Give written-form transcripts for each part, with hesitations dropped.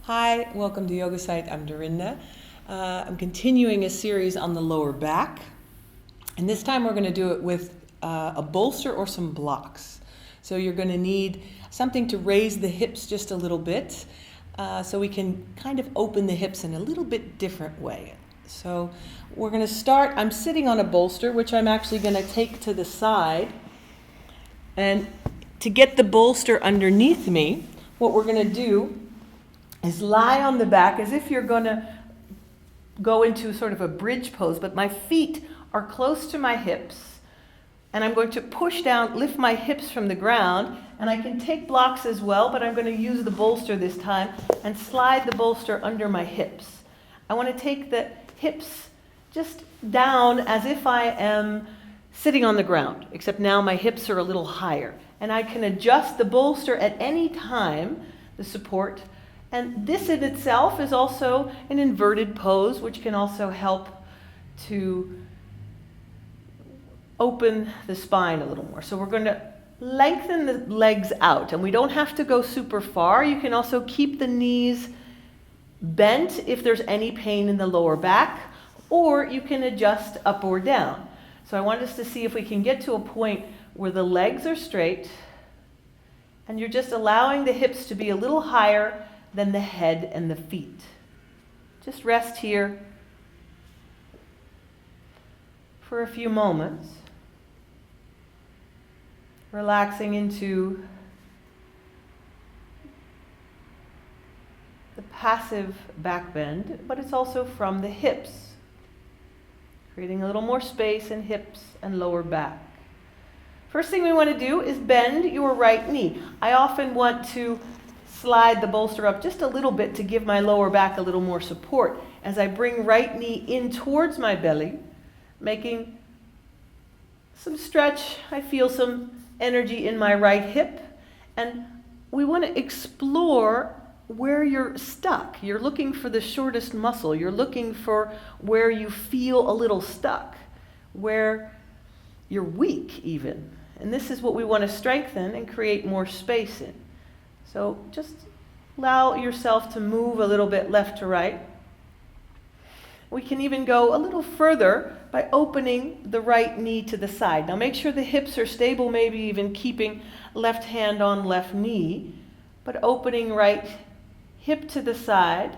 Hi, welcome to Yogasite. I'm Dorinda. I'm continuing a series on the lower back, and this time we're going to do it with a bolster or some blocks. So you're going to need something to raise the hips just a little bit, so we can kind of open the hips in a little bit different way. So we're going to start, I'm sitting on a bolster, which I'm actually going to take to the side, and to get the bolster underneath me, what we're going to do is lie on the back as if you're going to go into sort of a bridge pose, but my feet are close to my hips, and I'm going to push down, lift my hips from the ground, and I can take blocks as well, but I'm going to use the bolster this time and slide the bolster under my hips. I want to take the hips just down as if I am sitting on the ground, except now my hips are a little higher, and I can adjust the bolster at any time, the support. And this in itself is also an inverted pose, which can also help to open the spine a little more. So we're going to lengthen the legs out, and we don't have to go super far. You can also keep the knees bent if there's any pain in the lower back, or you can adjust up or down. So I want us to see if we can get to a point where the legs are straight, and you're just allowing the hips to be a little higher than the head and the feet. Just rest here for a few moments, relaxing into the passive back bend, but it's also from the hips, creating a little more space in hips and lower back. First thing we want to do is bend your right knee. I often want to slide the bolster up just a little bit to give my lower back a little more support as I bring right knee in towards my belly, making some stretch. I feel some energy in my right hip, and we want to explore where you're stuck. You're looking for the shortest muscle. You're looking for where you feel a little stuck, where you're weak even. And this is what we want to strengthen and create more space in. So just allow yourself to move a little bit left to right. We can even go a little further by opening the right knee to the side. Now make sure the hips are stable, maybe even keeping left hand on left knee, but opening right hip to the side.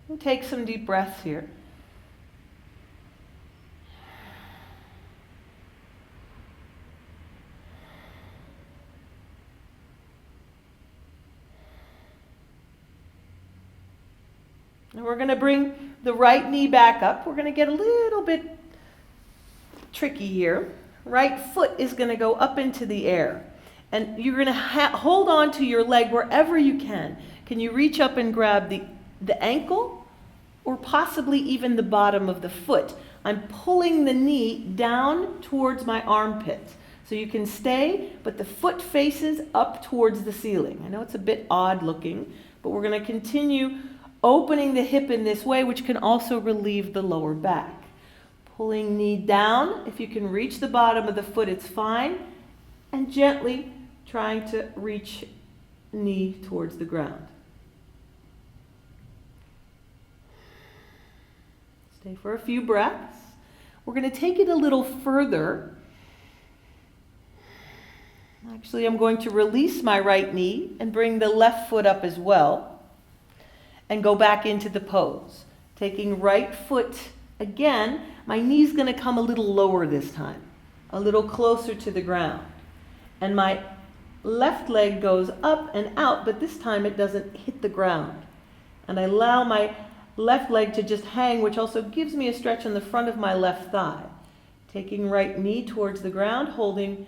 And take some deep breaths here. And we're going to bring the right knee back up. We're going to get a little bit tricky here. Right foot is going to go up into the air. And you're going to hold on to your leg wherever you can. Can you reach up and grab the ankle or possibly even the bottom of the foot? I'm pulling the knee down towards my armpit. So you can stay, but the foot faces up towards the ceiling. I know it's a bit odd looking, but we're going to continue opening the hip in this way, which can also relieve the lower back. Pulling knee down. If you can reach the bottom of the foot, it's fine. And gently trying to reach knee towards the ground. Stay for a few breaths. We're going to take it a little further. Actually, I'm going to release my right knee and bring the left foot up as well. And go back into the pose. Taking right foot again, my knee's going to come a little lower this time, a little closer to the ground. And my left leg goes up and out, but this time it doesn't hit the ground. And I allow my left leg to just hang, which also gives me a stretch on the front of my left thigh. Taking right knee towards the ground, holding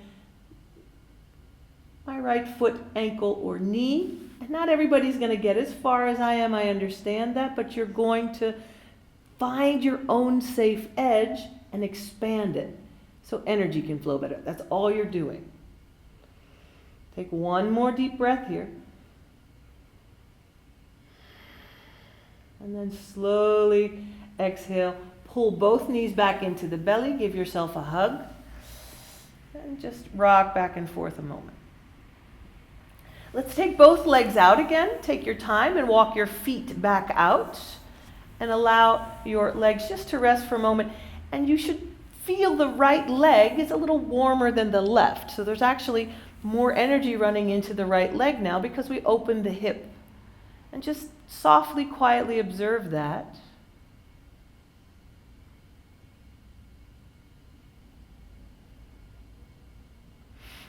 my right foot, ankle, or knee. And not everybody's going to get as far as I am, I understand that, but you're going to find your own safe edge and expand it so energy can flow better. That's all you're doing. Take one more deep breath here. And then slowly exhale. Pull both knees back into the belly. Give yourself a hug. And just rock back and forth a moment. Let's take both legs out again. Take your time and walk your feet back out and allow your legs just to rest for a moment. And you should feel the right leg is a little warmer than the left. So there's actually more energy running into the right leg now because we opened the hip. And just softly, quietly observe that.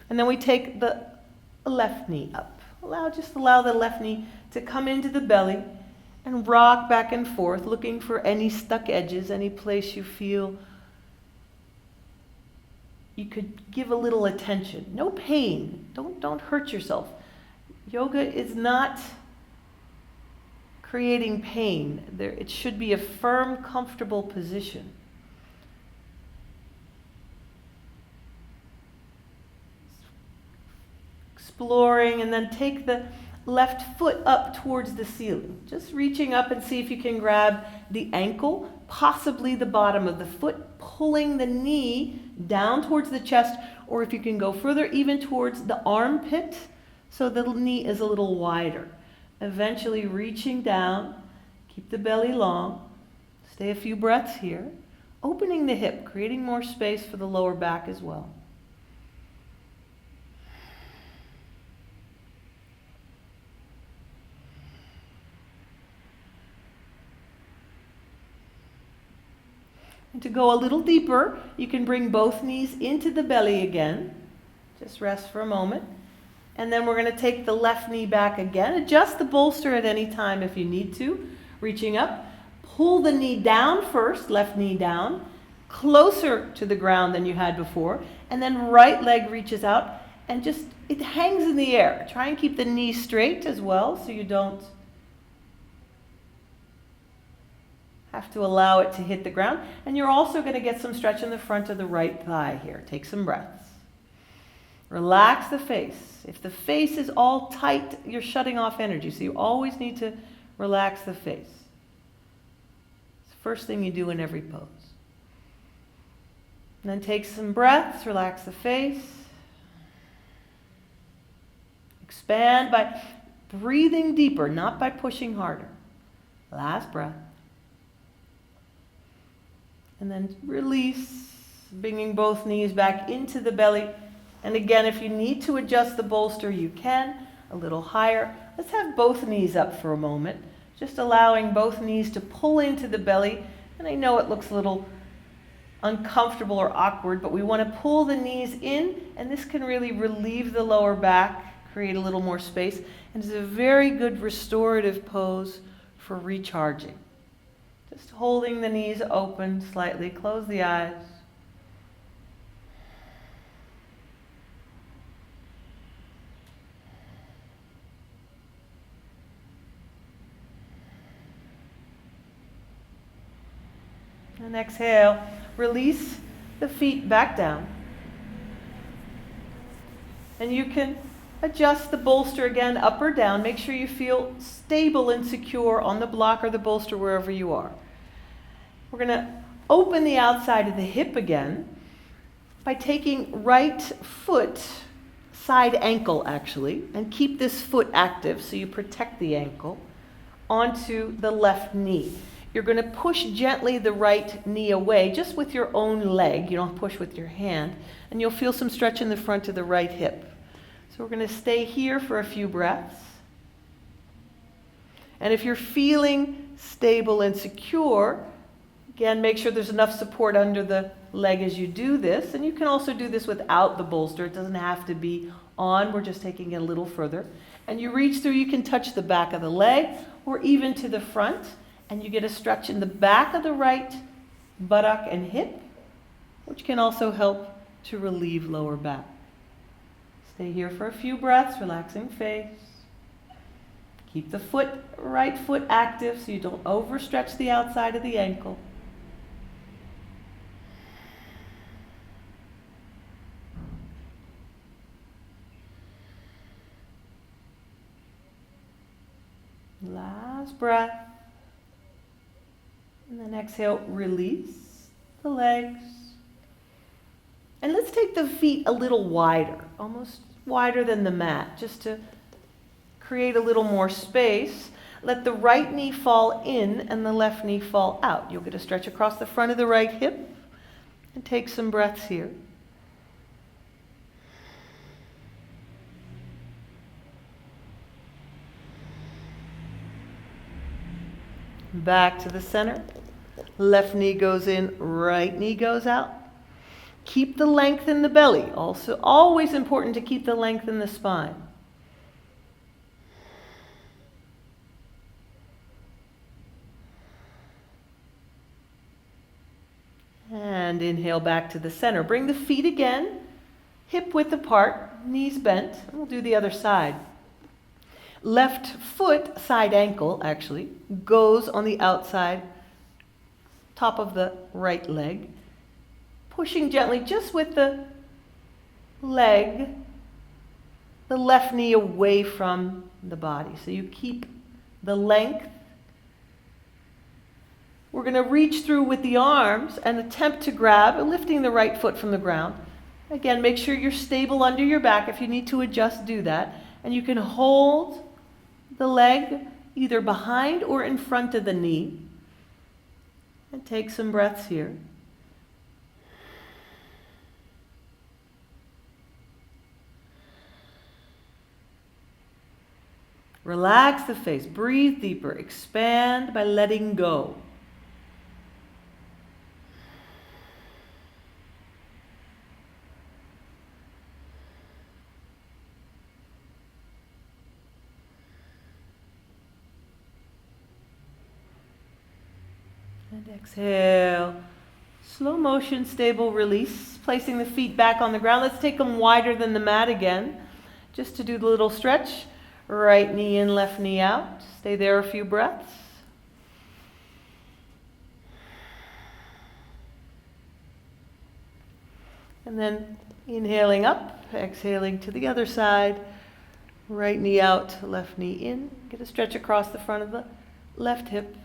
And then we take the left knee up. Allow the left knee to come into the belly and rock back and forth, looking for any stuck edges, any place you feel you could give a little attention. No pain. Don't hurt yourself. Yoga is not creating pain. It should be a firm, comfortable position. Exploring, and then take the left foot up towards the ceiling. Just reaching up and see if you can grab the ankle, possibly the bottom of the foot, pulling the knee down towards the chest, or if you can go further, even towards the armpit, so the knee is a little wider. Eventually reaching down, keep the belly long, stay a few breaths here, opening the hip, creating more space for the lower back as well. And to go a little deeper, you can bring both knees into the belly again. Just rest for a moment. And then we're going to take the left knee back again. Adjust the bolster at any time if you need to. Reaching up. Pull the knee down first, left knee down, closer to the ground than you had before. And then right leg reaches out and just, it hangs in the air. Try and keep the knee straight as well so you don't have to allow it to hit the ground. And you're also going to get some stretch in the front of the right thigh here. Take some breaths. Relax the face. If the face is all tight, you're shutting off energy. So you always need to relax the face. It's the first thing you do in every pose. And then take some breaths. Relax the face. Expand by breathing deeper, not by pushing harder. Last breath. And then release, bringing both knees back into the belly. And again, if you need to adjust the bolster, you can, a little higher. Let's have both knees up for a moment, just allowing both knees to pull into the belly. And I know it looks a little uncomfortable or awkward, but we want to pull the knees in, and this can really relieve the lower back, create a little more space, and it's a very good restorative pose for recharging. Just holding the knees open slightly, close the eyes. And exhale, release the feet back down. And you can adjust the bolster again, up or down. Make sure you feel stable and secure on the block or the bolster wherever you are. We're going to open the outside of the hip again by taking right foot, side ankle actually, and keep this foot active so you protect the ankle, onto the left knee. You're going to push gently the right knee away, just with your own leg. You don't push with your hand. And you'll feel some stretch in the front of the right hip. So we're going to stay here for a few breaths. And if you're feeling stable and secure, again, make sure there's enough support under the leg as you do this. And you can also do this without the bolster. It doesn't have to be on. We're just taking it a little further. And you reach through, you can touch the back of the leg or even to the front. And you get a stretch in the back of the right buttock and hip, which can also help to relieve lower back. Stay here for a few breaths, relaxing face. Keep the right foot active so you don't overstretch the outside of the ankle. Last breath. And then exhale, release the legs. And let's take the feet a little wider, almost wider than the mat, just to create a little more space. Let the right knee fall in and the left knee fall out. You'll get a stretch across the front of the right hip and take some breaths here. Back to the center. Left knee goes in, right knee goes out. Keep the length in the belly. Also, always important to keep the length in the spine. And inhale back to the center. Bring the feet again, hip width apart, knees bent. We'll do the other side. Left foot, side ankle actually, goes on the outside, top of the right leg. Pushing gently just with the leg, the left knee away from the body. So you keep the length. We're going to reach through with the arms and attempt to grab, lifting the right foot from the ground. Again, make sure you're stable under your back. If you need to adjust, do that. And you can hold the leg either behind or in front of the knee. And take some breaths here. Relax the face. Breathe deeper. Expand by letting go. And exhale. Slow motion, stable release. Placing the feet back on the ground. Let's take them wider than the mat again. Just to do the little stretch. Right knee in, left knee out. Stay there a few breaths. And then inhaling up, exhaling to the other side. Right knee out, left knee in. Get a stretch across the front of the left hip.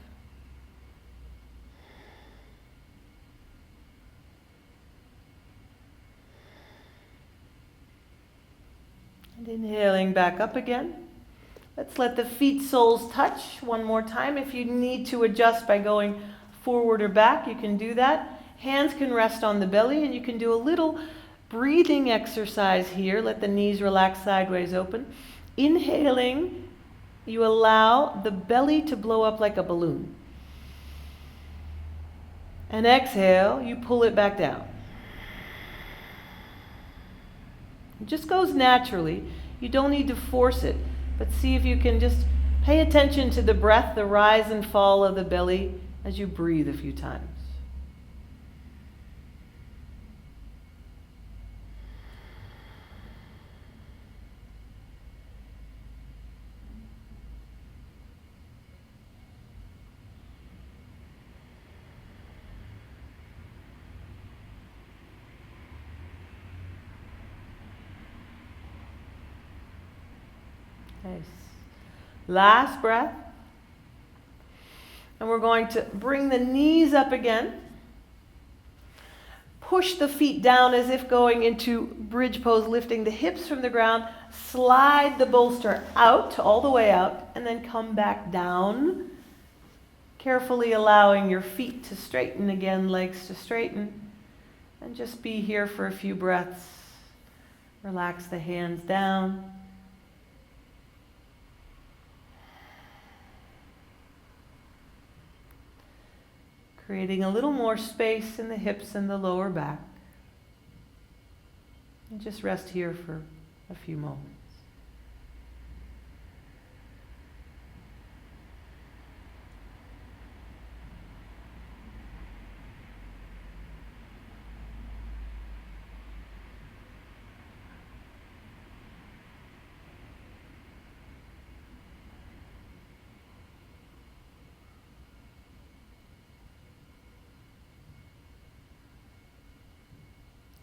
And inhaling back up again. Let's let the feet soles touch one more time. If you need to adjust by going forward or back, you can do that. Hands can rest on the belly, and you can do a little breathing exercise here. Let the knees relax sideways open. Inhaling, you allow the belly to blow up like a balloon. And exhale, you pull it back down. It just goes naturally. You don't need to force it. But see if you can just pay attention to the breath, the rise and fall of the belly as you breathe a few times. Nice. Last breath. And we're going to bring the knees up again. Push the feet down as if going into bridge pose, lifting the hips from the ground. Slide the bolster out, all the way out, and then come back down. Carefully allowing your feet to straighten again, legs to straighten. And just be here for a few breaths. Relax the hands down. Creating a little more space in the hips and the lower back. And just rest here for a few moments.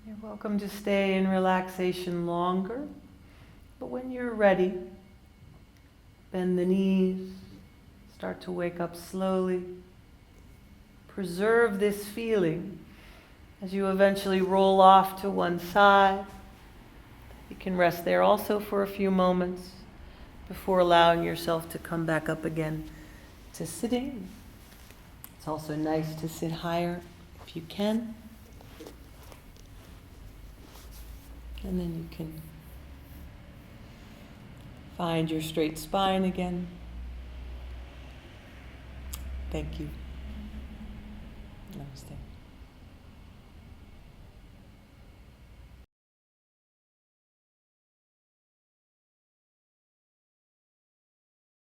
You're welcome to stay in relaxation longer, but when you're ready, bend the knees, start to wake up slowly. Preserve this feeling as you eventually roll off to one side. You can rest there also for a few moments, before allowing yourself to come back up again to sitting. It's also nice to sit higher if you can. And then you can find your straight spine again. Thank you. Namaste.